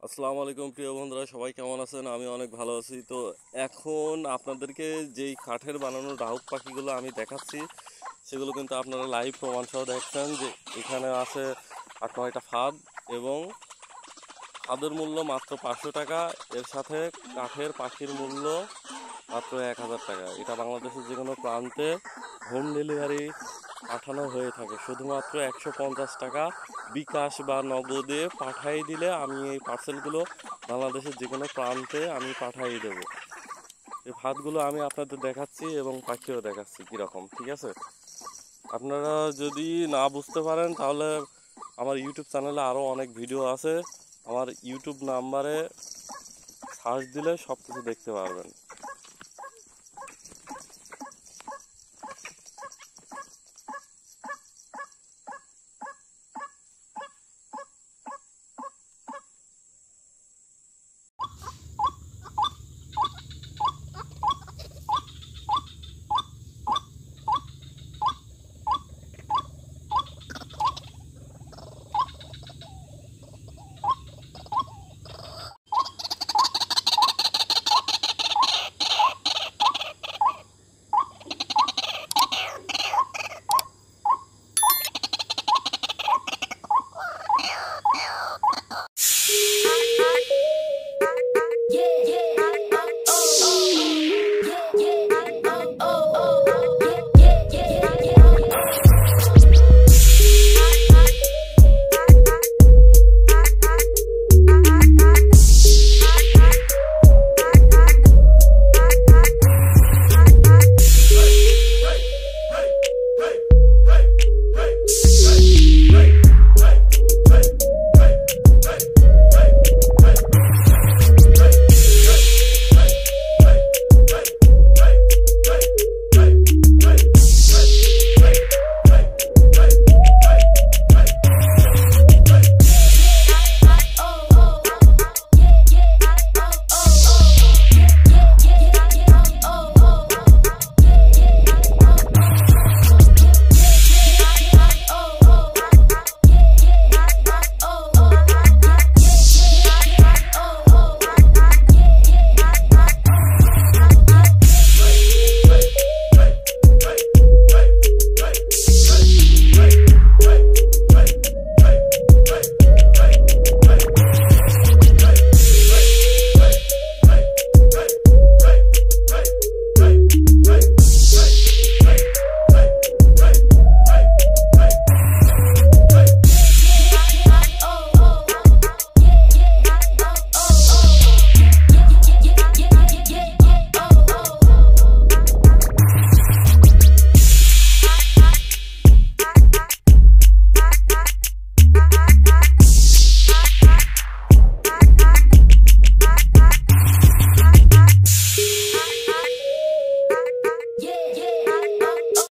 আসসালামু আলাইকুম প্রিয় বন্ধুরা, সবাই কেমন আছেন? আমি অনেক ভালো আছি। তো এখন আপনাদেরকে যেই কাঠের বানানো ডাহুক পাখিগুলো আমি দেখাচ্ছি, সেগুলো কিন্তু আপনারা লাইভ প্রমাণ সহ দেখছেন যে এখানে আছে 8-9টা ফাদ, এবং ফাদের মূল্য মাত্র 500 টাকা। এর সাথে কাঠের পাখির মূল্য মাত্র 1000 টাকা। এটা বাংলাদেশের যে কোনো প্রান্তে হোম ডেলিভারি পাঠানো হয়ে থাকে। শুধুমাত্র 150 টাকা বিকাশ বা নগদে পাঠিয়ে দিলে আমি এই পার্সেলগুলো বাংলাদেশের যে কোনো প্রান্তে আমি পাঠিয়ে দেবো। এই ভাতগুলো আমি আপনাদের দেখাচ্ছি এবং পাখিও দেখাচ্ছি কীরকম, ঠিক আছে? আপনারা যদি না বুঝতে পারেন তাহলে আমার ইউটিউব চ্যানেলে আরও অনেক ভিডিও আছে। আমার ইউটিউব নাম্বারে সার্চ দিলে সব কিছু দেখতে পারবেন।